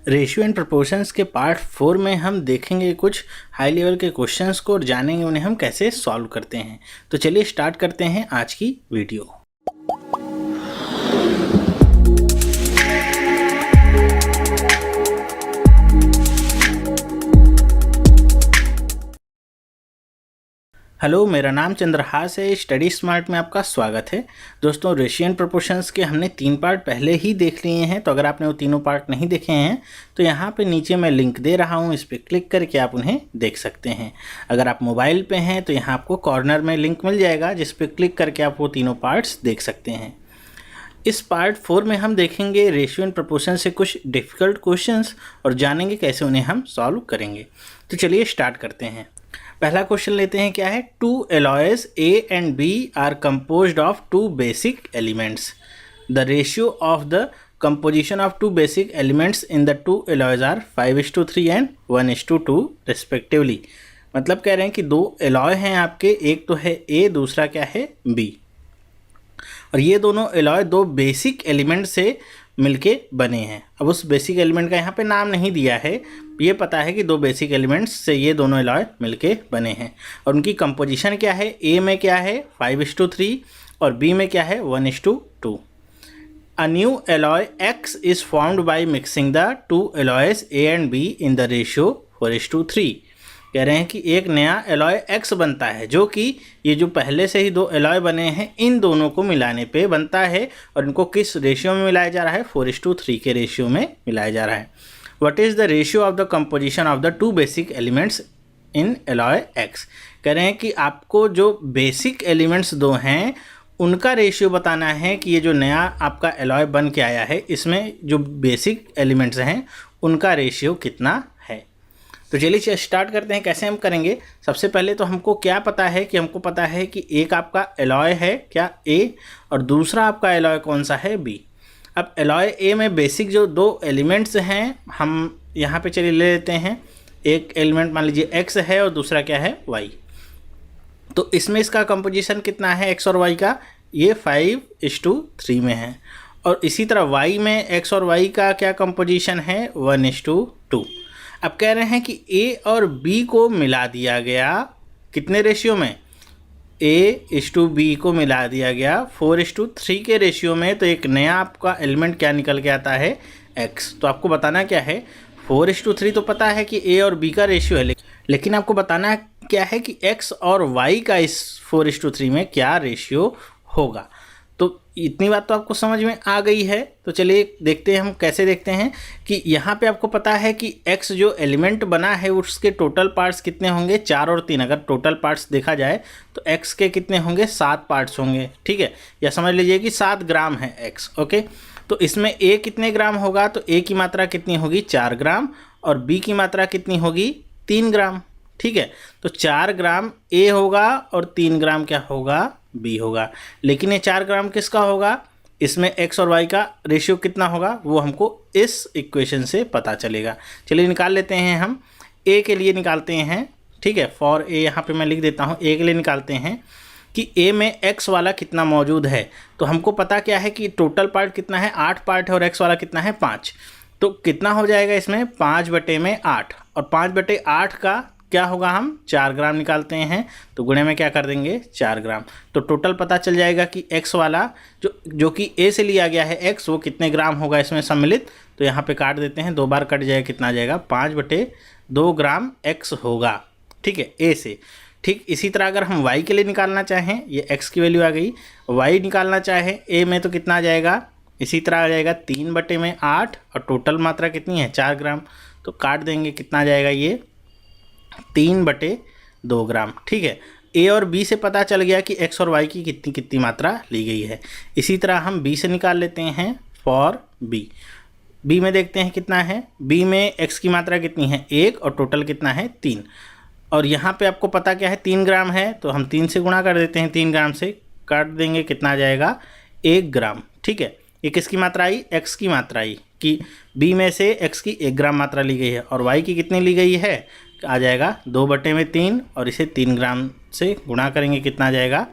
Ratio and proportions के part 4 में हम देखेंगे कुछ हाई लेवल के क्वेश्चंस को और जानेंगे उन्हें हम कैसे सॉल्व करते हैं। तो चलिए स्टार्ट करते हैं आज की वीडियो। हेलो, मेरा नाम चंद्रहास है। स्टडी स्मार्ट में आपका स्वागत है। दोस्तों, रेशियो एंड प्रोपोर्शंस के हमने 3 पार्ट पहले ही देख लिए हैं, तो अगर आपने वो तीनों पार्ट नहीं देखे हैं तो यहाँ पे नीचे मैं लिंक दे रहा हूँ, इस पर क्लिक करके आप उन्हें देख सकते हैं। अगर आप मोबाइल पे हैं तो यहाँ आपको कॉर्नर में लिंक मिल जाएगा, जिस पर क्लिक करके आप वो तीनों पार्ट्स देख सकते हैं। इस पार्ट 4 में हम देखेंगे रेशियो एंड प्रोपोर्शन से कुछ डिफ़िकल्ट क्वेश्चंस और जानेंगे कैसे उन्हें हम सॉल्व करेंगे। तो चलिए स्टार्ट करते हैं। पहला क्वेश्चन लेते हैं, क्या है? 2 alloys A and B are composed of 2 basic elements. The ratio of the composition of 2 basic elements in the 2 alloys are 5:3 and 1:2 respectively. मतलब कह रहे हैं कि 2 alloy हैं आपके, एक तो है A, दूसरा क्या है B, और ये दोनों alloy 2 बेसिक एलिमेंट से मिलके बने हैं। अब उस बेसिक एलिमेंट का यहाँ पे नाम नहीं दिया है, ये पता है कि 2 बेसिक एलिमेंट्स से ये दोनों एलॉय मिलके बने हैं। और उनकी कंपोजिशन क्या है? ए में क्या है 5:3 और बी में क्या है 1:2। A new alloy x is formed by mixing the 2 alloys A and be in the ratio 4:3। कह रहे हैं कि एक नया एलॉय एक्स बनता है, जो कि ये जो पहले से ही 2 एलॉय बने हैं इन दोनों को मिलाने पे बनता है। और इनको किस रेशियो में मिलाया जा रहा है? 4:3 के रेशियो में मिलाया जा रहा है। What is the ratio of the composition of the 2 basic elements in alloy X? कह रहे हैं कि आपको जो बेसिक एलिमेंट्स 2 हैं उनका रेशियो बताना है कि ये जो नया आपका एलॉय बन के आया है इसमें जो बेसिक एलिमेंट्स हैं उनका रेशियो कितना है। तो चलिए स्टार्ट करते हैं। कैसे हम करेंगे? सबसे पहले तो हमको क्या पता है कि हमको पता है कि एक आपका एलॉय है क्या A, और दूसरा आपका एलॉय कौन सा है B। अब एलॉय ए में बेसिक जो 2 एलिमेंट्स हैं हम यहाँ पे चलिए ले लेते हैं। एक एलिमेंट मान लीजिए x है और दूसरा क्या है y। तो इसमें इसका कंपोजिशन कितना है x और y का? ये 5:3 में है। और इसी तरह y में x और y का क्या कंपोजिशन है? 1:2। अब कह रहे हैं कि a और b को मिला दिया गया, कितने रेशियो में? A:B को मिला दिया गया 4:3 के रेशियो में। तो एक नया आपका एलिमेंट क्या निकल के आता है? X। तो आपको बताना क्या है? 4:3 तो पता है कि A और B का रेशियो है, लेकिन आपको बताना क्या है कि X और Y का इस 4:3 में क्या रेशियो होगा। तो इतनी बात तो आपको समझ में आ गई है। तो चलिए देखते हैं हम कैसे देखते हैं कि यहाँ पे आपको पता है कि x जो एलिमेंट बना है उसके टोटल पार्ट्स कितने होंगे? 4 और 3। अगर टोटल पार्ट्स देखा जाए तो x के कितने होंगे? 7 पार्ट्स होंगे, ठीक है। या समझ लीजिए कि 7 ग्राम है x, ओके। तो इसमें a कितने ग्राम होगा? तो a की मात्रा कितनी होगी? 4 ग्राम, और b की मात्रा कितनी होगी? 3 ग्राम, ठीक है। तो 4 ग्राम A होगा और 3 ग्राम क्या होगा? B होगा। लेकिन ये 4 ग्राम किसका होगा? इसमें x और y का रेशियो कितना होगा वो हमको इस इक्वेशन से पता चलेगा। चलिए निकाल लेते हैं। हम A के लिए निकालते हैं, ठीक है। फॉर A यहाँ पे मैं लिख देता हूँ। A के लिए निकालते हैं कि A में x वाला कितना मौजूद है। तो हमको पता क्या है कि टोटल पार्ट कितना है? 8 पार्ट है, और x वाला कितना है? 5। तो कितना हो जाएगा इसमें? 5/8, और 5/8 का क्या होगा? हम 4 ग्राम निकालते हैं, तो गुणे में क्या कर देंगे? 4 ग्राम। तो टोटल पता चल जाएगा कि x वाला जो कि A से लिया गया है x, वो कितने ग्राम होगा इसमें सम्मिलित। तो यहाँ पे काट देते हैं, 2 बार कट जाएगा, कितना आ जाएगा? 5/2 ग्राम x होगा, ठीक है, A से। ठीक इसी तरह अगर हम y के लिए निकालना चाहें, ये x की वैल्यू आ गई, y निकालना चाहें A में, तो कितना आ जाएगा? इसी तरह आ जाएगा 3/8, और टोटल मात्रा कितनी है? 4 ग्राम। तो काट देंगे, कितना आ जाएगा? ये 3/2 ग्राम, ठीक है। A और B से पता चल गया कि x और y की कितनी कितनी मात्रा ली गई है। इसी तरह हम B से निकाल लेते हैं। फॉर B में देखते हैं कितना है। B में x की मात्रा कितनी है? 1, और टोटल कितना है? 3। और यहाँ पे आपको पता क्या है? 3 ग्राम है, तो हम 3 से गुणा कर देते हैं। 3 ग्राम से काट देंगे, कितना आ जाएगा? 1 ग्राम, ठीक है। ये किसकी मात्रा आई? x की मात्रा आई कि B में से x की 1 ग्राम मात्रा ली गई है, और y की कितनी ली गई है? आ जाएगा 2/3, और इसे 3 ग्राम से गुणा करेंगे, कितना आ जाएगा?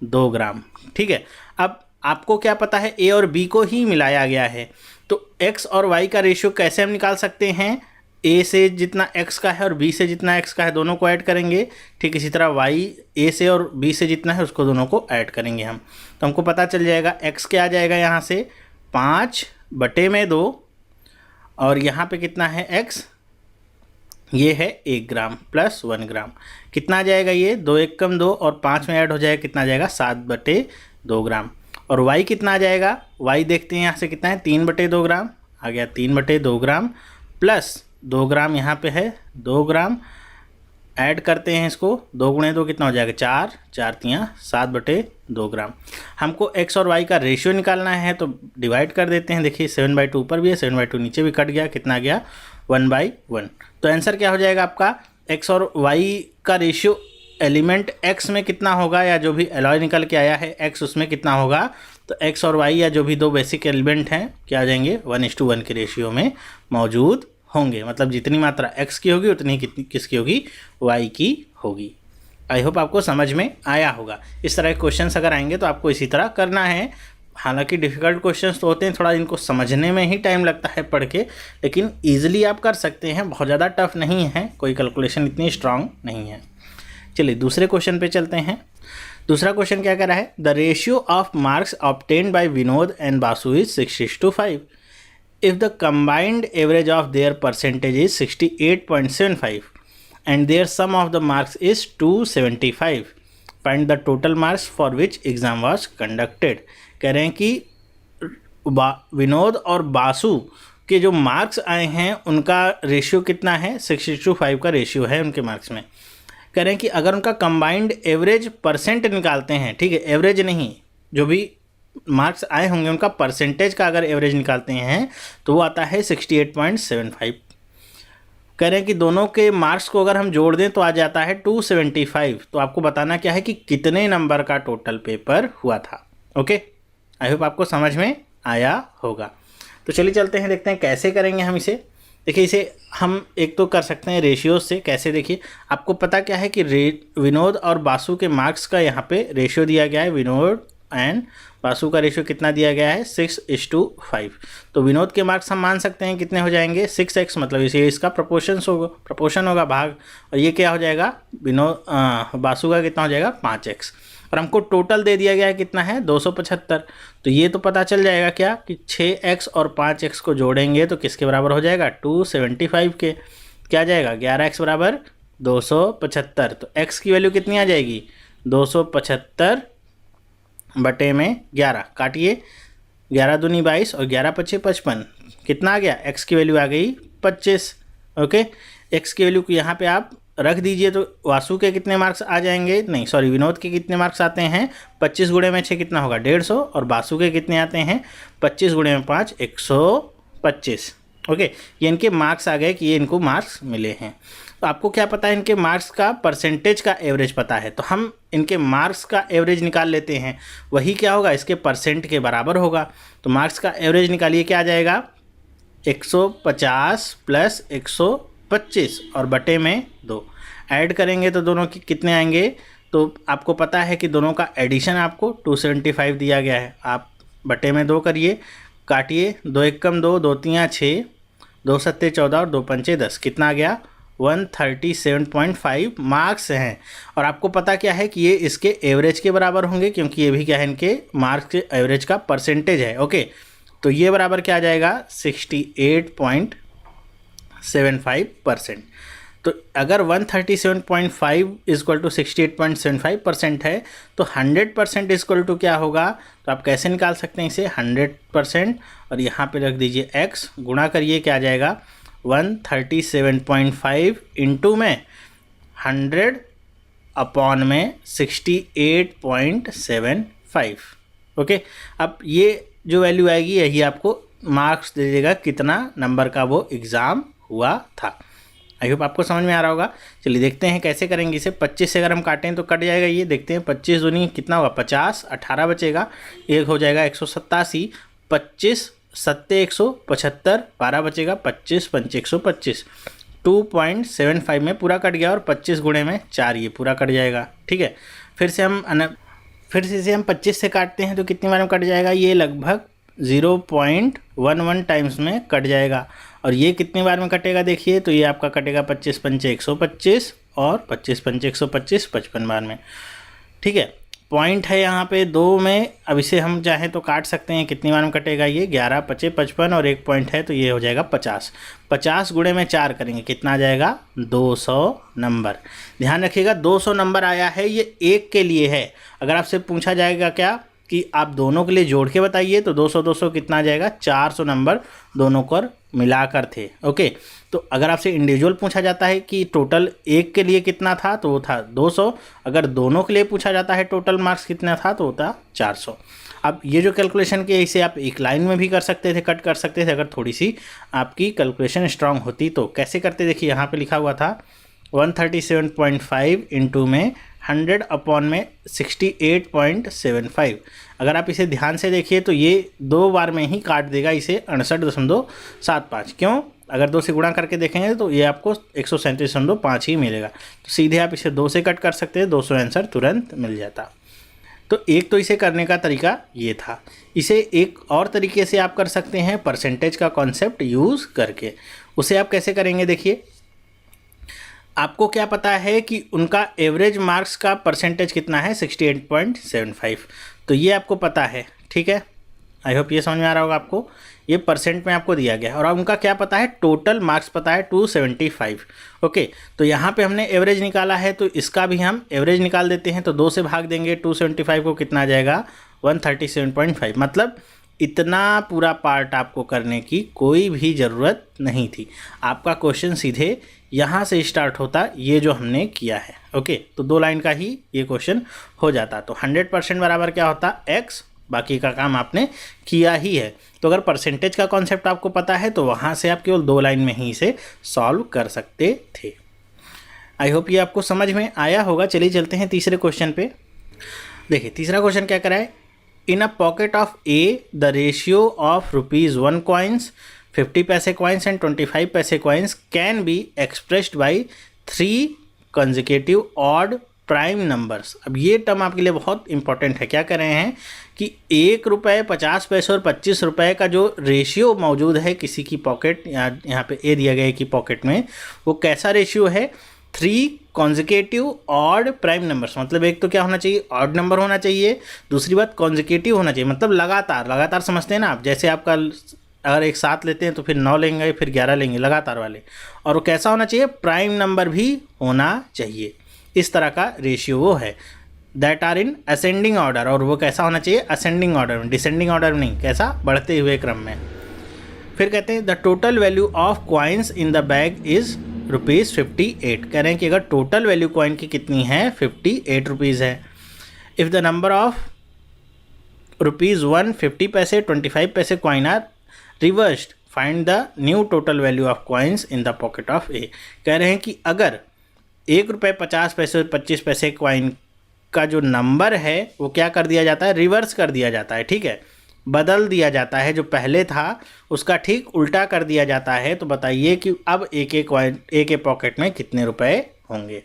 2 ग्राम, ठीक है। अब आपको क्या पता है? A और B को ही मिलाया गया है, तो x और y का रेशियो कैसे हम निकाल सकते हैं, a से जितना x का है और b से जितना x का है दोनों को ऐड करेंगे। ठीक इसी तरह y a से और b से जितना है उसको दोनों को ऐड करेंगे हम, तो हमको पता चल जाएगा x क्या आ जाएगा यहाँ से 5/2 और यहाँ पे कितना है x, ये है 1 ग्राम प्लस 1 ग्राम, कितना आ जाएगा ये 2 1 कम 2 और 5 में ऐड हो जाएगा, कितना आ जाएगा 7/2 ग्राम। और y कितना आ जाएगा, y देखते हैं यहाँ से कितना है 3/2 ग्राम आ गया, 3/2 ग्राम प्लस 2 ग्राम यहाँ पे है 2 ग्राम, ऐड करते हैं इसको 2 गुणे 2 कितना हो जाएगा 4, 4 तियाँ 7/2 ग्राम। हमको x और y का रेशियो निकालना है तो डिवाइड कर देते हैं। देखिए 7/2 ऊपर भी है, 7/2 नीचे भी कट गया, कितना गया 1/1। तो आंसर क्या हो जाएगा आपका, x और y का रेशियो एलिमेंट x में कितना होगा, या जो भी एलॉय निकल के आया है x उसमें कितना होगा, तो x और y या जो भी दो बेसिक एलिमेंट हैं क्या आ जाएंगे 1:1 के रेशियो में मौजूद होंगे। मतलब जितनी मात्रा x की होगी उतनी कितनी किसकी होगी, y की होगी। आई होप आपको समझ में आया होगा। इस तरह के क्वेश्चंस अगर आएंगे तो आपको इसी तरह करना है। हालांकि डिफ़िकल्ट क्वेश्चंस तो होते हैं, थोड़ा इनको समझने में ही टाइम लगता है पढ़ के, लेकिन ईजिली आप कर सकते हैं, बहुत ज़्यादा टफ नहीं है, कोई कैलकुलेशन इतनी स्ट्रांग नहीं है। चलिए दूसरे क्वेश्चन पे चलते हैं। दूसरा क्वेश्चन क्या कह रहा है, the ratio of marks obtained by Vinod and Basu is 6:5 if the combined average of their percentage is 68.75 and their sum of the marks is 275. Find the total marks for which exam was conducted. कह रहे हैं कि विनोद और बासु के जो marks आए हैं उनका रेशियो कितना है, 6:5 का रेशियो है उनके मार्क्स में। कह रहे हैं कि अगर उनका कंबाइंड एवरेज परसेंट निकालते हैं, ठीक है, एवरेज नहीं, जो भी मार्क्स आए होंगे उनका परसेंटेज का अगर एवरेज निकालते हैं तो वो आता है 68.75। कह रहे हैं कि दोनों के मार्क्स को अगर हम जोड़ दें तो आ जाता है 275। तो आपको बताना क्या है कि कितने नंबर का टोटल पेपर हुआ था। ओके, आई होप आपको समझ में आया होगा। तो चलिए चलते हैं, देखते हैं कैसे करेंगे हम इसे। देखिए इसे हम एक तो कर सकते हैं रेशियो से। कैसे, देखिए आपको पता क्या है कि विनोद और बासु के मार्क्स का यहाँ पे रेशियो दिया गया है, विनोद एंड बासु का रेशियो कितना दिया गया है 6:5। तो विनोद के मार्क्स हम मान सकते हैं कितने हो जाएंगे 6x, मतलब इसे इसका प्रपोर्शन होगा भाग, और ये क्या हो जाएगा विनोद बासु का कितना हो जाएगा 5x। और हमको टोटल दे दिया गया है कितना है 275। तो ये तो पता चल जाएगा क्या कि 6x और 5x को जोड़ेंगे तो किसके बराबर हो जाएगा 275 के, क्या आ जाएगा 11x बराबर 275। तो x की वैल्यू कितनी आ जाएगी 275 बटे में 11, काटिए 11 दूनी 22 और 11 पच्चे 55, कितना आ गया x की वैल्यू आ गई 25। ओके, x की वैल्यू को यहाँ पे आप रख दीजिए तो वासु के कितने मार्क्स आ जाएंगे, नहीं सॉरी विनोद के कितने मार्क्स आते हैं 25 गुणे में 6 कितना होगा 150, और बासु के कितने आते हैं 25 गुणे में 5 125। ओके, ये इनके मार्क्स आ गए कि ये इनको मार्क्स मिले हैं। तो आपको क्या पता है इनके मार्क्स का परसेंटेज का एवरेज पता है, तो हम इनके मार्क्स का एवरेज निकाल लेते हैं, वही क्या होगा इसके परसेंट के बराबर होगा। तो मार्क्स का एवरेज निकालिए, क्या आ जाएगा 150 प्लस 125 और बटे में 2, ऐड करेंगे तो दोनों की कितने आएंगे। तो आपको पता है कि दोनों का एडिशन आपको 275 दिया गया है, आप बटे में 2 करिए, काटिए 2 1 कम 2, 2 3 6, 2 7 14 और 2 5 10, कितना आ गया 137.5 मार्क्स हैं। और आपको पता क्या है कि ये इसके एवरेज के बराबर होंगे, क्योंकि ये भी क्या है इनके मार्क्स के एवरेज का परसेंटेज है। ओके, तो ये बराबर क्या आ जाएगा 68.75%। तो अगर 137.5 इक्वल टू 68.75% है तो 100% इक्वल टू क्या होगा, तो आप कैसे निकाल सकते हैं इसे 100%, और यहाँ पे रख दीजिए x, गुणा करिए, क्या आ जाएगा 137.5 इंटू में 100 अपॉन में 68.75। ओके, अब ये जो वैल्यू आएगी यही आपको मार्क्स दे देगा कितना नंबर का वो एग्ज़ाम हुआ था। आई होप आपको समझ में आ रहा होगा। चलिए देखते हैं कैसे करेंगे इसे। 25 से अगर हम काटें तो कट जाएगा ये, देखते हैं 25 दूनी कितना होगा 50, 18 बचेगा, एक हो जाएगा 187, 25 7 175, 12 बचेगा 25 5 125, 2.75 में पूरा कट गया, और 25 गुणे में 4 ये पूरा कट जाएगा। ठीक है, फिर से इसे हम 25 से काटते हैं तो कितनी बार में कट जाएगा, ये लगभग 0.11 टाइम्स में कट जाएगा। और ये कितनी बार में कटेगा देखिए, तो ये आपका कटेगा 25 पंचे 125 और 25 पंचे 125 55 बार में। ठीक है, पॉइंट है यहाँ पे 2 में। अब इसे हम चाहें तो काट सकते हैं, कितनी बार में कटेगा ये 11 पचे 55 और एक पॉइंट है तो ये हो जाएगा 50। 50 गुणे में 4 करेंगे, कितना आ जाएगा 200 नंबर। ध्यान रखिएगा 200 नंबर आया है, ये एक के लिए है। अगर आपसे पूछा जाएगा क्या कि आप दोनों के लिए जोड़ के बताइए, तो 200 200 कितना आ जाएगा 400 नंबर दोनों कर मिलाकर थे। ओके, तो अगर आपसे इंडिविजुअल पूछा जाता है कि टोटल एक के लिए कितना था, तो वो था 200। अगर दोनों के लिए पूछा जाता है टोटल मार्क्स कितना था, तो होता 400। अब ये जो कैलकुलेशन की, इसे आप एक लाइन में भी कर सकते थे, कट कर सकते थे, अगर थोड़ी सी आपकी कैलकुलेशन स्ट्रांग होती तो। कैसे करते देखिए, यहाँ पे लिखा हुआ था 137.5 इंटू में 100 अपॉन में 68.75। अगर आप इसे ध्यान से देखिए तो ये 2 बार में ही काट देगा इसे 68.75। क्यों? अगर 2 से गुणा करके देखेंगे तो ये आपको 137.5 ही मिलेगा। तो सीधे आप इसे 2 से कट कर सकते हैं, 200 आंसर तुरंत मिल जाता। तो एक तो इसे करने का तरीका ये था। इसे एक और तरीके से आप कर सकते हैं परसेंटेज का कॉन्सेप्ट यूज़ करके। उसे आप कैसे करेंगे देखिए, आपको क्या पता है कि उनका एवरेज मार्क्स का परसेंटेज कितना है 68.75, तो ये आपको पता है। ठीक है, आई होप ये समझ में आ रहा होगा आपको। ये परसेंट में आपको दिया गया है। और उनका क्या पता है, टोटल मार्क्स पता है 275। ओके, तो यहाँ पे हमने एवरेज निकाला है, तो इसका भी हम एवरेज निकाल देते हैं। तो 2 से भाग देंगे 275 को, कितना आ जाएगा 137.5। मतलब इतना पूरा पार्ट आपको करने की कोई भी ज़रूरत नहीं थी। आपका क्वेश्चन सीधे यहाँ से स्टार्ट होता, ये जो हमने किया है। ओके, तो 2 लाइन का ही ये क्वेश्चन हो जाता। तो 100% बराबर क्या होता, x, बाकी का काम आपने किया ही है। तो अगर परसेंटेज का कॉन्सेप्ट आपको पता है तो वहाँ से आप केवल 2 लाइन में ही इसे सॉल्व कर सकते थे। आई होप ये आपको समझ में आया होगा। चलिए चलते हैं तीसरे क्वेश्चन पे। देखिए तीसरा क्वेश्चन क्या करा है, in a pocket of A the ratio of ₹1 coins, 50 पैसे कॉइन्स एंड 25 पैसे coins can be expressed by 3 consecutive odd prime numbers. अब ये टर्म आपके लिए बहुत इंपॉर्टेंट है। क्या कर रहे हैं कि ₹1, 50 पैसे और 25 रुपये का जो रेशियो मौजूद है किसी की पॉकेट, यहाँ पे ए दिया गया है कि पॉकेट में, वो कैसा रेशियो है, 3 कॉन्जिकेटिव ऑड प्राइम नंबर्स। मतलब एक तो क्या होना चाहिए, ऑड नंबर होना चाहिए, दूसरी बात कॉन्जिकेटिव होना चाहिए, मतलब लगातार समझते हैं ना आप। जैसे आपका अगर एक 7 लेते हैं तो फिर 9 लेंगे, फिर 11 लेंगे, लगातार वाले। और वो कैसा होना चाहिए, प्राइम नंबर भी होना चाहिए। इस तरह का रेशियो वो है, that are in ascending order. और वो कैसा होना चाहिए, असेंडिंग ऑर्डर में, डिसेंडिंग ऑर्डर में नहीं, कैसा, बढ़ते हुए क्रम में। फिर कहते हैं the total value of coins in the bag is ₹58। कह रहे हैं कि अगर टोटल वैल्यू कॉइन की कितनी है, 58 रुपीज़ है। इफ़ द नंबर ऑफ ₹1 50 पैसे 25 पैसे coin are reversed, find the new total value of coins in the pocket of A. कह रहे हैं कि अगर ₹1 50 पैसे और 25 पैसे कॉइन का जो नंबर है वो क्या कर दिया जाता है, रिवर्स कर दिया जाता है। ठीक है, बदल दिया जाता है, जो पहले था उसका ठीक उल्टा कर दिया जाता है। तो बताइए कि अब एक एक पॉकेट में कितने रुपए होंगे।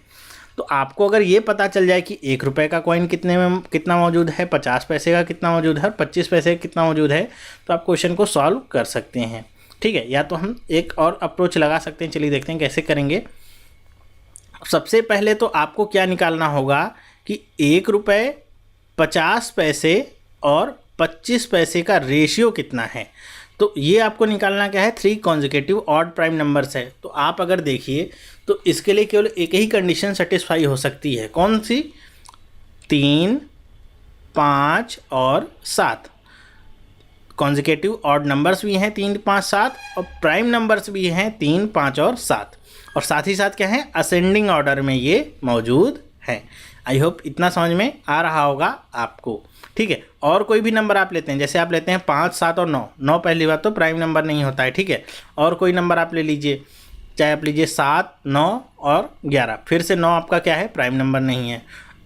तो आपको अगर ये पता चल जाए कि ₹1 का कॉइन कितना मौजूद है, 50 पैसे का कितना मौजूद है और 25 पैसे का कितना मौजूद है, तो आप क्वेश्चन को सॉल्व कर सकते हैं। ठीक है, या तो हम एक और अप्रोच लगा सकते हैं। चलिए देखते हैं कैसे करेंगे। सबसे पहले तो आपको क्या निकालना होगा कि ₹1 50 पैसे और 25 पैसे का रेशियो कितना है। तो ये आपको निकालना क्या है, 3 कॉन्जिकेटिव ऑड प्राइम नंबर्स है। तो आप अगर देखिए तो इसके लिए केवल एक ही कंडीशन सेटिस्फाई हो सकती है। कौन सी, 3, 5 और 7। कॉन्जिकेटिव ऑड नंबर्स भी हैं 3, 5, 7 और प्राइम नंबर्स भी हैं 3, 5 और 7। और साथ ही साथ क्या है, असेंडिंग ऑर्डर में ये मौजूद है। आई होप इतना समझ में आ रहा होगा आपको। ठीक है, और कोई भी नंबर आप लेते हैं, जैसे आप लेते हैं 5, 7 और 9। 9 पहली बात तो प्राइम नंबर नहीं होता है। ठीक है, और कोई नंबर आप ले लीजिए, चाहे आप लीजिए 7, 9 और 11। फिर से 9 आपका क्या है, प्राइम नंबर नहीं है।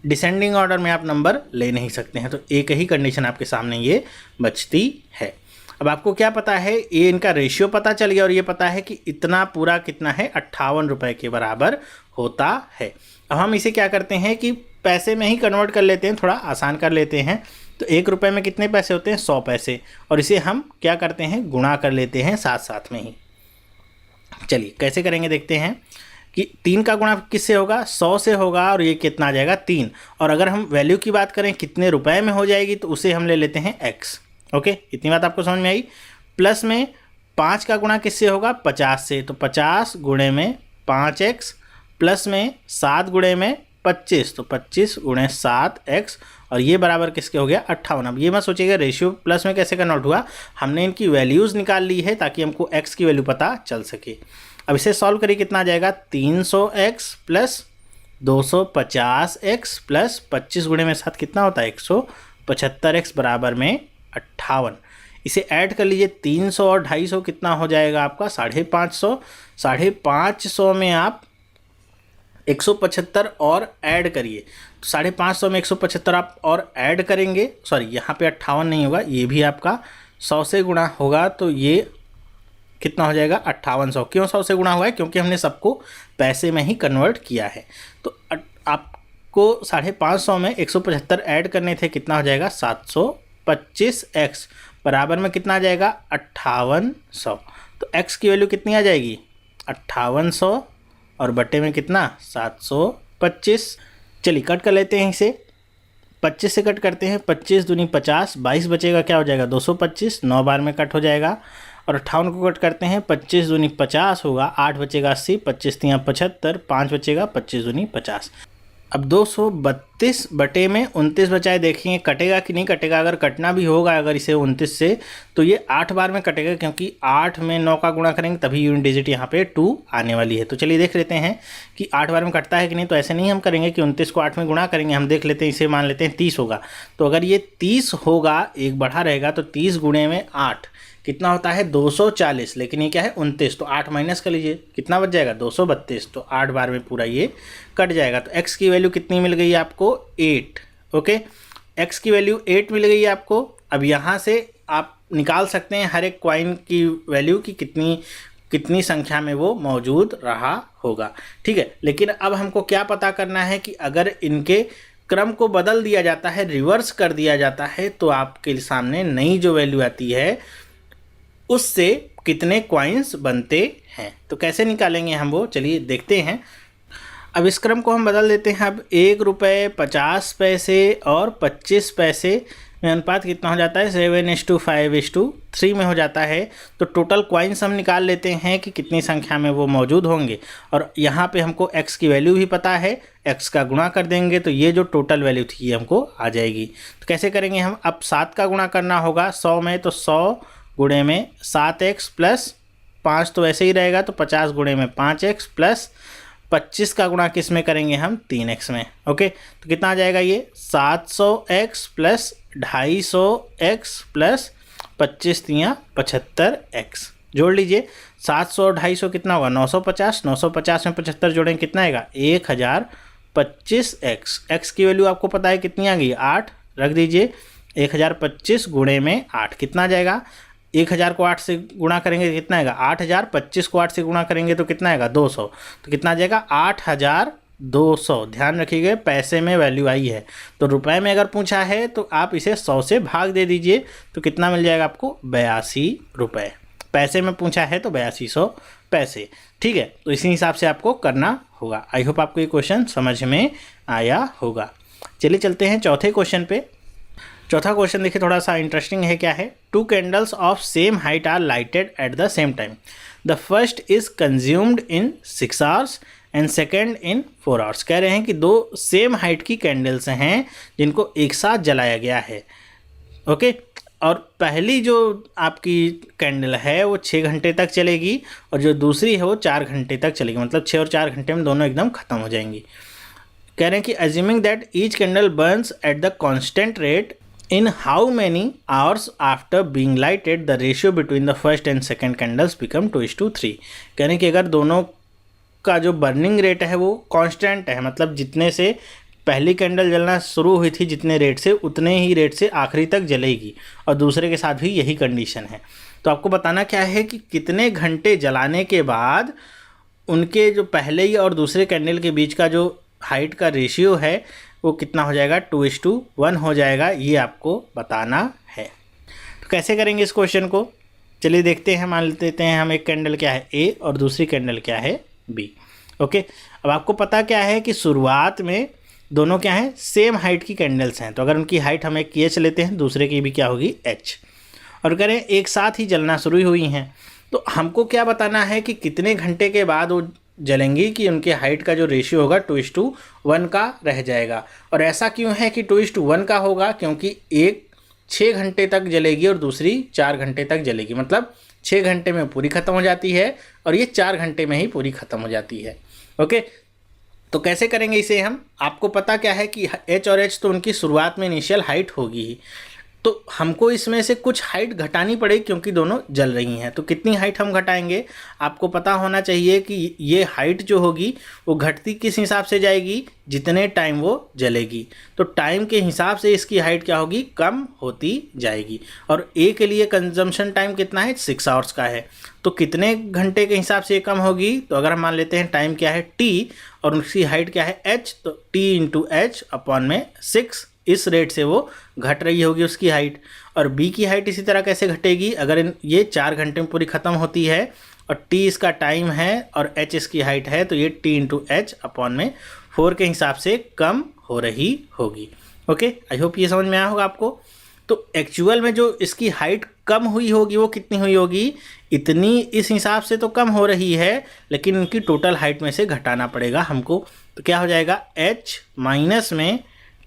डिसेंडिंग ऑर्डर में आप नंबर ले नहीं सकते हैं। तो एक ही कंडीशन आपके सामने ये बचती है। अब आपको क्या पता है, ये इनका रेशियो पता चल गया और ये पता है कि इतना पूरा कितना है, ₹58 के बराबर होता है। अब हम इसे क्या करते हैं कि पैसे में ही कन्वर्ट कर लेते हैं, थोड़ा आसान कर लेते हैं। तो 1 रुपये में कितने पैसे होते हैं? 100 पैसे। और इसे हम क्या करते हैं? गुणा कर लेते हैं साथ साथ में ही। चलिए कैसे करेंगे देखते हैं कि 3 का गुणा किससे होगा? 100 से होगा, और ये कितना आ जाएगा? 3। और अगर हम वैल्यू की बात करें कितने रुपए में हो जाएगी, तो उसे हम ले लेते हैं x। ओके, इतनी बात आपको समझ में आई। प्लस में 5 का गुणा किससे होगा? 50 से, तो 50 गुणे में 5x, प्लस में 7 गुणे में 25, तो 25 गुणे 7x, और ये बराबर किसके हो गया? 58। अब ये मत सोचिएगा रेशियो प्लस में कैसे कन्वर्ट हुआ, हमने इनकी वैल्यूज़ निकाल ली है ताकि हमको x की वैल्यू पता चल सके। अब इसे सॉल्व करिए, कितना आ जाएगा? 300x प्लस 250x प्लस 25 गुणे में 7 कितना होता है? 175x बराबर में 58। इसे ऐड कर लीजिए, 300 और 250 कितना हो जाएगा आपका? 550। 550 में आप 175 और ऐड करिए, तो 550 में 175 आप और ऐड करेंगे, सॉरी यहाँ पे 58 नहीं होगा, ये भी आपका 100 से गुणा होगा, तो ये कितना हो जाएगा? 5800। क्यों 100 से गुणा हुआ है? क्योंकि हमने सबको पैसे में ही कन्वर्ट किया है। तो आपको 550 में 175 ऐड करने थे, कितना हो जाएगा? 725x बराबर में कितना आ जाएगा? 5800। तो x की वैल्यू कितनी आ जाएगी? 5800, और बटे में कितना? 725। चलिए कट कर लेते हैं इसे, 25 से कट करते हैं, 25 दूनी 50, 22 बचेगा, क्या हो जाएगा? 225, 9 बार में कट हो जाएगा। और 58 को कट करते हैं, 25 दूनी 50 होगा, 8 बचेगा 80, 25 तियाँ 75, 5 बचेगा, 25 दूनी 50। अब 232 बटे में 29 बचाए, देखेंगे कटेगा कि नहीं कटेगा। अगर कटना भी होगा अगर इसे 29 से, तो ये 8 बार में कटेगा, क्योंकि 8 में 9 का गुणा करेंगे तभी यूनिट डिजिट यहाँ पे 2 आने वाली है। तो चलिए देख लेते हैं कि 8 बार में कटता है कि नहीं। तो ऐसे नहीं हम करेंगे कि 29 को 8 में गुणा करेंगे, हम देख लेते हैं, इसे मान लेते हैं 30 होगा। तो अगर ये 30 होगा, एक बढ़ा रहेगा, तो 30 गुणे में 8 कितना होता है? 240। लेकिन ये क्या है? 29, तो 8 माइनस कर लीजिए, कितना बच जाएगा? 232। तो 8 बार में पूरा ये कट जाएगा। तो x की वैल्यू कितनी मिल गई आपको? 8। ओके, x की वैल्यू 8 मिल गई है आपको। अब यहाँ से आप निकाल सकते हैं हर एक कॉइन की वैल्यू की कितनी संख्या में वो मौजूद रहा होगा। ठीक है, लेकिन अब हमको क्या पता करना है कि अगर इनके क्रम को बदल दिया जाता है, रिवर्स कर दिया जाता है, तो आपके सामने नई जो वैल्यू आती है उससे कितने कॉइन्स बनते हैं। तो कैसे निकालेंगे हम वो, चलिए देखते हैं। अब इस क्रम को हम बदल देते हैं। अब 1 रुपये 50 पैसे और 25 पैसे में अनुपात कितना हो जाता है? 7:5:3 में हो जाता है। तो टोटल कॉइन्स हम निकाल लेते हैं कि कितनी संख्या में वो मौजूद होंगे। और यहाँ पे हमको x की वैल्यू भी पता है, x का गुणा कर देंगे तो ये जो टोटल वैल्यू थी ये हमको आ जाएगी। तो कैसे करेंगे हम? अब 7 का गुणा करना होगा 100 में, तो 100 गुणे में 7x प्लस 5 तो ऐसे ही रहेगा, तो 50 गुणे में 5x प्लस 25 का गुणा किस में करेंगे हम? 3x में। ओके, तो कितना आ जाएगा ये? 700x plus 250x plus 25 तियाँ 75x। जोड़ लीजिए, 700 और 250 कितना होगा? 950। 950 में 75 जोड़ेंगे कितना आएगा? 1025x। x की वैल्यू आपको पता है कितनी आ गई? 8 रख दीजिए। 1025 गुणे में 8 कितना आ जाएगा? 1000 को 8 से गुणा करेंगे कितना आएगा? 8000। 25 को 8 से गुणा करेंगे तो कितना आएगा? 200। तो कितना आ जाएगा? 8200। ध्यान रखिएगा पैसे में वैल्यू आई है, तो रुपए में अगर पूछा है तो आप इसे 100 से भाग दे दीजिए, तो कितना मिल जाएगा आपको? 82 रुपये। पैसे में पूछा है तो 8200 पैसे। ठीक है, तो इसी हिसाब से आपको करना होगा। आई होप आपको ये क्वेश्चन समझ में आया होगा। चलिए चलते हैं चौथे क्वेश्चन पे। चौथा क्वेश्चन देखिए, थोड़ा सा इंटरेस्टिंग है। क्या है? 2 candles of same height are lighted at the same time. The first is consumed in 6 hours and second in 4 hours. कह रहे हैं कि 2 सेम हाइट की कैंडल्स हैं जिनको एक साथ जलाया गया है। ओके, और पहली जो आपकी कैंडल है वो 6 घंटे तक चलेगी, और जो दूसरी है वो 4 घंटे तक चलेगी। मतलब 6 और 4 घंटे में दोनों एकदम ख़त्म हो जाएंगी। कह रहे हैं कि assuming that each candle Burns at the constant rate in how many hours after being lighted the ratio between the first and second candles become 2:3। यानी कि अगर दोनों का जो बर्निंग रेट है वो कांस्टेंट है, मतलब जितने से पहली कैंडल जलना शुरू हुई थी जितने रेट से, उतने ही रेट से आखिरी तक जलेगी, और दूसरे के साथ भी यही कंडीशन है। तो आपको बताना क्या है कि कितने घंटे जलाने के बाद उनके जो पहले ही और दूसरे कैंडल के बीच का जो हाइट का रेशियो है वो कितना हो जाएगा, 2:1 हो जाएगा, ये आपको बताना है। तो कैसे करेंगे इस क्वेश्चन को, चलिए देखते हैं। मान लेते हैं हम एक कैंडल क्या है ए और दूसरी कैंडल क्या है बी। ओके, अब आपको पता क्या है कि शुरुआत में दोनों क्या हैं, सेम हाइट की कैंडल्स हैं। तो अगर उनकी हाइट हम एक एच लेते हैं, दूसरे की भी क्या होगी, एच, और करें एक साथ ही जलना शुरू हुई हैं, तो हमको क्या बताना है कि कितने घंटे के बाद वो जलेंगी कि उनके हाइट का जो रेशियो होगा 2:1 का रह जाएगा। और ऐसा क्यों है कि 2:1 का होगा, क्योंकि एक 6 घंटे तक जलेगी और दूसरी 4 घंटे तक जलेगी, मतलब 6 घंटे में पूरी ख़त्म हो जाती है और ये 4 घंटे में ही पूरी ख़त्म हो जाती है। ओके, तो कैसे करेंगे इसे हम, आपको पता क्या है कि एच और एच तो उनकी शुरुआत में इनिशियल हाइट होगी ही, तो हमको इसमें से कुछ हाइट घटानी पड़ेगी क्योंकि दोनों जल रही हैं। तो कितनी हाइट हम घटाएंगे, आपको पता होना चाहिए कि ये हाइट जो होगी वो घटती किस हिसाब से जाएगी, जितने टाइम वो जलेगी। तो टाइम के हिसाब से इसकी हाइट क्या होगी, कम होती जाएगी। और ए के लिए कंजम्पशन टाइम कितना है, 6 आवर्स का है। तो कितने घंटे के हिसाब से ये कम होगी, तो अगर हम मान लेते हैं टाइम क्या है टी और उसकी हाइट क्या है एच, तो टी × एच अपॉन में 6, इस रेट से वो घट रही होगी उसकी हाइट। और बी की हाइट इसी तरह कैसे घटेगी, अगर ये 4 घंटे में पूरी ख़त्म होती है और टी इसका टाइम है और एच इसकी हाइट है, तो ये टी × एच अपॉन में 4 के हिसाब से कम हो रही होगी। ओके, आई होप ये समझ में आया होगा आपको। तो एक्चुअल में जो इसकी हाइट कम हुई होगी वो कितनी हुई होगी, इतनी इस हिसाब से तो कम हो रही है, लेकिन इनकी टोटल हाइट में से घटाना पड़ेगा हमको। तो क्या हो जाएगा, एच माइनस में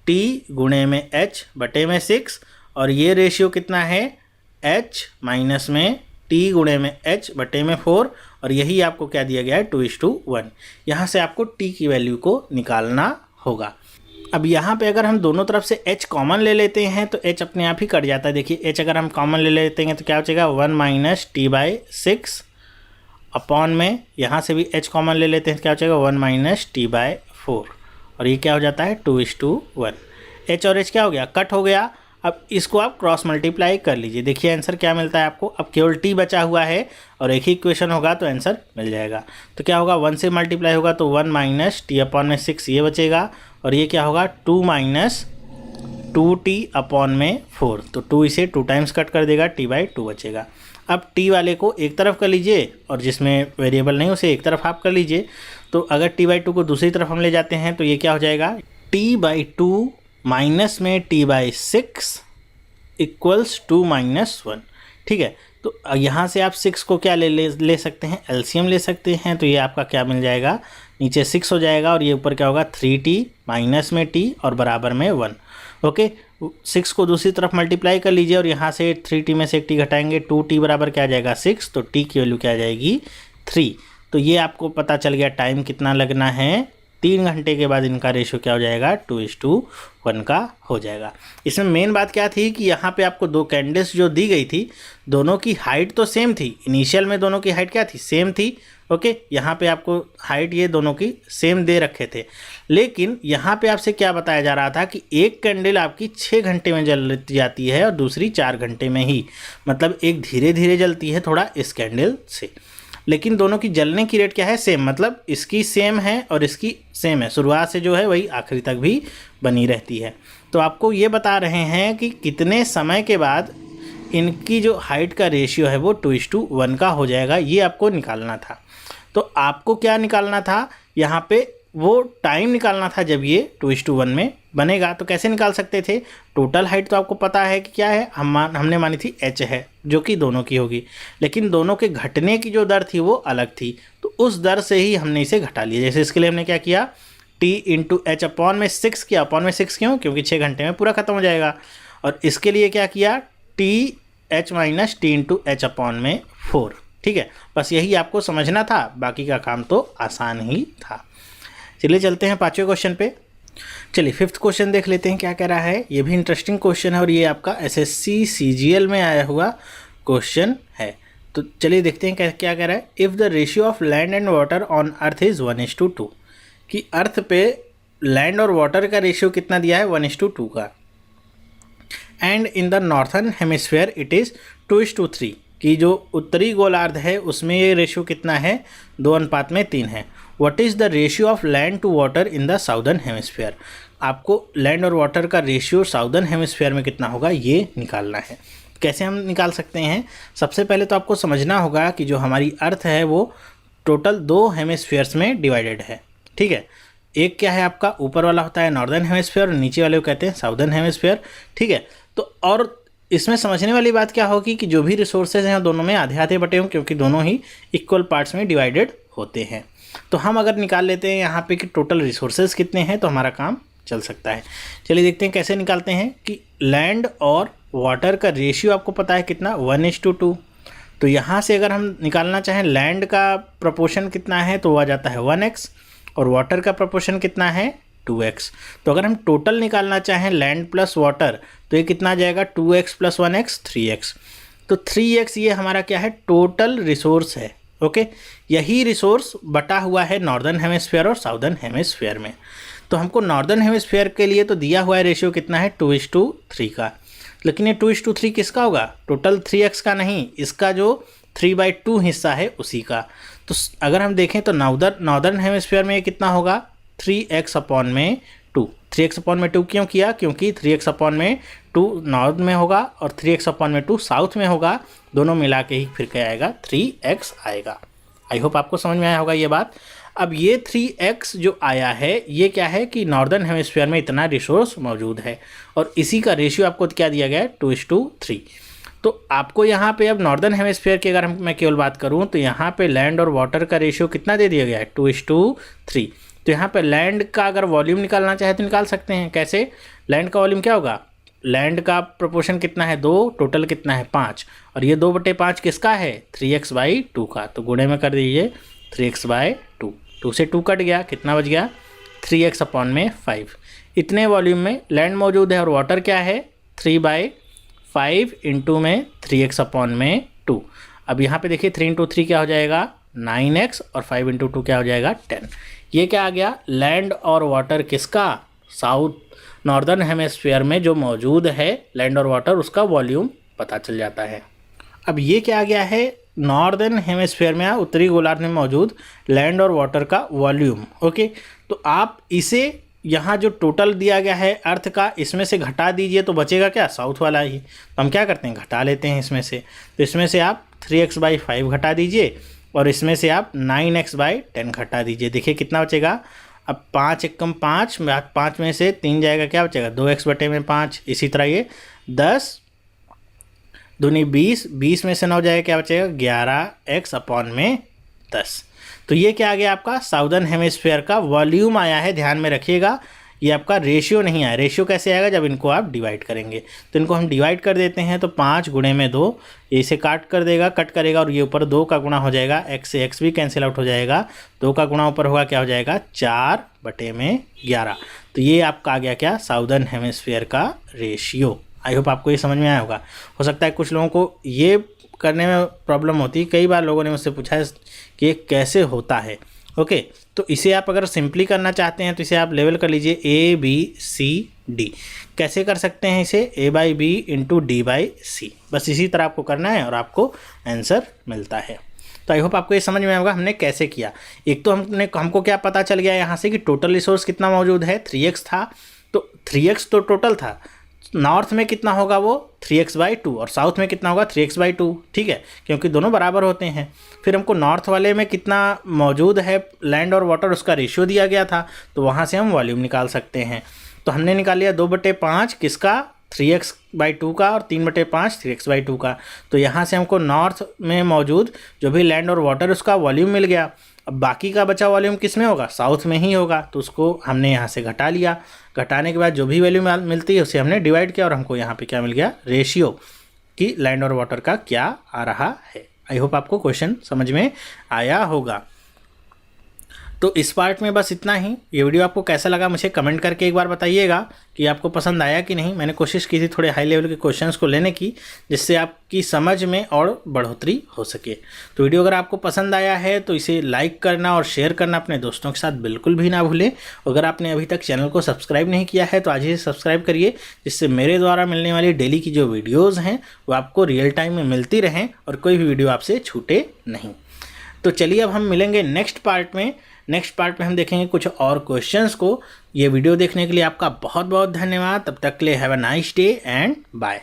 टी गुणे में एच बटे में 6, और ये रेशियो कितना है, एच माइनस में टी गुणे में एच बटे में 4, और यही आपको क्या दिया गया है, 2:1। यहाँ से आपको टी की वैल्यू को निकालना होगा। अब यहाँ पे अगर हम दोनों तरफ से h कॉमन ले लेते हैं तो h अपने आप ही कट जाता है। देखिए h अगर हम कॉमन ले लेते हैं तो क्या बचेगा, 1 - t/6 अपॉन में, यहाँ से भी h कॉमन ले लेते हैं तो क्या बचेगा, 1 - t/4, और ये क्या हो जाता है, 2:1। h और h क्या हो गया, कट हो गया। अब इसको आप क्रॉस मल्टीप्लाई कर लीजिए, देखिए आंसर क्या मिलता है आपको। अब केवल t बचा हुआ है और एक ही इक्वेशन होगा तो आंसर मिल जाएगा। तो क्या होगा, 1 से मल्टीप्लाई होगा तो 1 - t अपॉन में 6 ये बचेगा, और ये क्या होगा, 2 - 2t अपॉन में 4। तो 2 इसे 2 टाइम्स कट कर देगा, t/2 बचेगा। अब t वाले को एक तरफ कर लीजिए और जिसमें वेरिएबल नहीं उसे एक तरफ आप कर लीजिए। तो अगर t/2 को दूसरी तरफ हम ले जाते हैं तो ये क्या हो जाएगा, t/2 माइनस में t/6 इक्वल्स 2 - 1। ठीक है, तो यहाँ से आप 6 को क्या ले सकते हैं, एलसीएम ले सकते हैं। तो ये आपका क्या मिल जाएगा, नीचे 6 हो जाएगा और ये ऊपर क्या होगा, 3t माइनस में t और बराबर में 1। ओके, 6 को दूसरी तरफ मल्टीप्लाई कर लीजिए और यहाँ से 3t में से एक t घटाएंगे, 2t बराबर क्या आ जाएगा, 6। तो t की वैल्यू क्या आ जाएगी, 3। तो ये आपको पता चल गया टाइम कितना लगना है, 3 घंटे के बाद इनका रेशियो क्या हो जाएगा, 2:1 का हो जाएगा। इसमें मेन बात क्या थी कि यहाँ पे आपको 2 कैंडल्स जो दी गई थी, दोनों की हाइट तो सेम थी। इनिशियल में दोनों की हाइट क्या थी, सेम थी। ओके, यहाँ पे आपको हाइट ये दोनों की सेम दे रखे थे, लेकिन यहाँ पे आपसे क्या बताया जा रहा था कि एक कैंडल आपकी 6 घंटे में जल जाती है और दूसरी 4 घंटे में ही, मतलब एक धीरे धीरे जलती है थोड़ा इस कैंडल से, लेकिन दोनों की जलने की रेट क्या है, सेम। मतलब इसकी सेम है और इसकी सेम है, शुरुआत से जो है वही आखिरी तक भी बनी रहती है। तो आपको ये बता रहे हैं कि कितने समय के बाद इनकी जो हाइट का रेशियो है वो 2:1 का हो जाएगा, ये आपको निकालना था। तो आपको क्या निकालना था, यहाँ पे वो टाइम निकालना था जब ये 2:1 में बनेगा। तो कैसे निकाल सकते थे, टोटल हाइट तो आपको पता है कि क्या है, हमने मानी थी h है जो कि दोनों की होगी, लेकिन दोनों के घटने की जो दर थी वो अलग थी। तो उस दर से ही हमने इसे घटा लिया। जैसे इसके लिए हमने क्या किया, t × h अपॉन में 6 किया। अपॉन में 6 क्यों, क्योंकि 6 घंटे में पूरा खत्म हो जाएगा। और इसके लिए क्या किया, h - t × h अपॉन में 4। ठीक है, बस यही आपको समझना था, बाकी का काम तो आसान ही था। चलिए चलते हैं 5वें क्वेश्चन पे। चलिए 5th क्वेश्चन देख लेते हैं क्या कह रहा है। ये भी इंटरेस्टिंग क्वेश्चन है और ये आपका SSC CGL में आया हुआ क्वेश्चन है। तो चलिए देखते हैं क्या कह रहा है। If the ratio of land and water on earth is 1:2, कि अर्थ पे लैंड और वाटर का रेशियो कितना दिया है, 1:2 का। And in the northern hemisphere it is 2:3, कि जो उत्तरी गोलार्ध है उसमें ये रेशियो कितना है, 2:3 है। What is the ratio of land to water in the southern hemisphere, आपको लैंड और वाटर का रेशियो साउदर्न हेमिस्फीयर में कितना होगा ये निकालना है। कैसे हम निकाल सकते हैं? सबसे पहले तो आपको समझना होगा कि जो हमारी अर्थ है वो टोटल 2 हेमिस्फीयर्स में डिवाइडेड है, ठीक है। एक क्या है आपका, ऊपर वाला होता है नॉर्दर्न हेमिस्फीयर और नीचे वाले को कहते हैं साउदर्न हेमिस्फीयर, ठीक है। तो और इसमें समझने वाली बात क्या होगी कि जो भी रिसोर्सेज हैं दोनों में आधे आधे बटे हों, क्योंकि दोनों ही इक्वल पार्ट्स में डिवाइडेड होते हैं। तो हम अगर निकाल लेते हैं यहाँ पे कि टोटल रिसोर्सेज कितने हैं तो हमारा काम चल सकता है। चलिए देखते हैं कैसे निकालते हैं कि लैंड और वाटर का रेशियो आपको पता है कितना, 1:2। तो यहाँ से अगर हम निकालना चाहें लैंड का प्रोपोर्शन कितना है तो वो आ जाता है 1x और वाटर का प्रोपोर्शन कितना है 2x। तो अगर हम टोटल निकालना चाहें लैंड प्लस वाटर तो ये कितना आ जाएगा, 2x + 1x 3x। तो 3x ये हमारा क्या है, टोटल रिसोर्स है, ओके। यही रिसोर्स बटा हुआ है नॉर्दर्न हेमिस्फीयर और साउदर्न हेमिस्फीयर में। तो हमको नॉर्दर्न हेमिस्फीयर के लिए तो दिया हुआ है रेशियो कितना है, 2:3 का। लेकिन ये 2:3 किसका होगा, टोटल 3x का नहीं, इसका जो 3/2 हिस्सा है उसी का। तो अगर हम देखें तो नॉर्दर्न हेमिस्फीयर में ये कितना होगा, 3x/2। 3x/2 क्यों किया, क्योंकि 3x/2 नॉर्थ में होगा और 3x/2 साउथ में होगा, दोनों मिला के ही फिर क्या आएगा, 3x आएगा। आई होप आपको समझ में आया होगा ये बात। अब ये 3x जो आया है ये क्या है कि नॉर्दर्न हेमिस्फीयर में इतना रिसोर्स मौजूद है और इसी का रेशियो आपको क्या दिया गया है, 2:3। तो आपको यहाँ पे अब नॉर्दर्न हेमिस्फीयर की अगर मैं केवल बात करूँ तो यहाँ पे लैंड और वाटर का रेशियो कितना दे दिया गया है, 2:3। तो यहाँ पे लैंड का अगर वॉल्यूम निकालना चाहे तो निकाल सकते हैं। कैसे, लैंड का वॉल्यूम क्या होगा, लैंड का प्रोपोर्शन कितना है 2, टोटल कितना है 5 और ये 2/5 किसका है, 3x/2 का। तो गुणे में कर दीजिए 3x/2, 2 से 2 कट गया, कितना बच गया, 3x/5। इतने वॉल्यूम में लैंड मौजूद है और वाटर क्या है, 3/5 इंटू में 3x/2। अब यहाँ पे देखिए 3 × 3 क्या हो जाएगा, 9x और 5 × 2 क्या हो जाएगा, 10। ये क्या आ गया, लैंड और वाटर किसका, साउथ नॉर्दर्न हेमिस्फीयर में जो मौजूद है लैंड और वाटर, उसका वॉल्यूम पता चल जाता है। अब ये क्या आ गया है, नॉर्दर्न हेमिस्फीयर में उत्तरी गोलार्ध में मौजूद लैंड और वाटर का वॉल्यूम, ओके। तो आप इसे यहाँ जो टोटल दिया गया है अर्थ का, इसमें से घटा दीजिए तो बचेगा क्या, साउथ वाला ही। तो हम क्या करते हैं, घटा लेते हैं इसमें से। तो इसमें से आप 3x/5 घटा दीजिए और इसमें से आप 9x/10 घटा दीजिए। देखिए कितना बचेगा, अब 5 × 5, 5 में से 3 जाएगा, क्या बचेगा, 2x/5। इसी तरह ये 10 दूनी 20, 20 में से 9 जाएगा, क्या बचेगा, 11x/10। तो ये क्या आ गया आपका, साउदर्न हेमिस्फीयर का वॉल्यूम आया है। ध्यान में रखिएगा ये आपका रेशियो नहीं आया। रेशियो कैसे आएगा, जब इनको आप डिवाइड करेंगे। तो इनको हम डिवाइड कर देते हैं तो 5 × 2, इसे कट करेगा और ये ऊपर 2 का गुणा हो जाएगा, x से x भी कैंसिल आउट हो जाएगा, 2 का गुणा ऊपर होगा, क्या हो जाएगा, 4/11। तो ये आपका आ गया क्या, साउदर्न हेमिस्फीयर का रेशियो। आई होप आपको ये समझ में आया होगा। हो सकता है कुछ लोगों को ये करने में प्रॉब्लम होती है, कई बार लोगों ने मुझसे पूछा है कि ये कैसे होता है, ओके। तो इसे आप अगर सिंपली करना चाहते हैं तो इसे आप लेवल कर लीजिए ABCD। कैसे कर सकते हैं इसे, A/B × D/C। बस इसी तरह आपको करना है और आपको आंसर मिलता है। तो आई होप आपको ये समझ में आएगा हमने कैसे किया। एक तो हमको क्या पता चल गया यहाँ से कि टोटल रिसोर्स कितना मौजूद है, 3x था। तो 3x तो टोटल था, नॉर्थ में कितना होगा वो 3x/2 और साउथ में कितना होगा 3x/2, ठीक है, क्योंकि दोनों बराबर होते हैं। फिर हमको नॉर्थ वाले में कितना मौजूद है लैंड और वाटर, उसका रेशियो दिया गया था, तो वहाँ से हम वॉल्यूम निकाल सकते हैं। तो हमने निकाल लिया 2/5 किसका, 3x/2 का और 3/5 3x/2 का। तो यहाँ से हमको नॉर्थ में मौजूद जो भी लैंड और वाटर उसका वॉल्यूम मिल गया। अब बाकी का बचा वॉल्यूम किस में होगा, साउथ में ही होगा। तो उसको हमने यहाँ से घटा लिया। घटाने के बाद जो भी वैल्यू मिलती है उसे हमने डिवाइड किया और हमको यहाँ पे क्या मिल गया, रेशियो कि लैंड और वाटर का क्या आ रहा है। आई होप आपको क्वेश्चन समझ में आया होगा। तो इस पार्ट में बस इतना ही। ये वीडियो आपको कैसा लगा मुझे कमेंट करके एक बार बताइएगा कि आपको पसंद आया कि नहीं। मैंने कोशिश की थी थोड़े हाई लेवल के क्वेश्चंस को लेने की, जिससे आपकी समझ में और बढ़ोतरी हो सके। तो वीडियो अगर आपको पसंद आया है तो इसे लाइक करना और शेयर करना अपने दोस्तों के साथ बिल्कुल भी ना भूलें। अगर आपने अभी तक चैनल को सब्सक्राइब नहीं किया है तो आज ही सब्सक्राइब करिए, जिससे मेरे द्वारा मिलने वाली डेली की जो वीडियोज़ हैं वो आपको रियल टाइम में मिलती रहें और कोई भी वीडियो आपसे छूटे नहीं। तो चलिए अब हम मिलेंगे नेक्स्ट पार्ट में। नेक्स्ट पार्ट में हम देखेंगे कुछ और क्वेश्चंस को। ये वीडियो देखने के लिए आपका बहुत बहुत धन्यवाद। तब तक के लिए have a nice day and bye.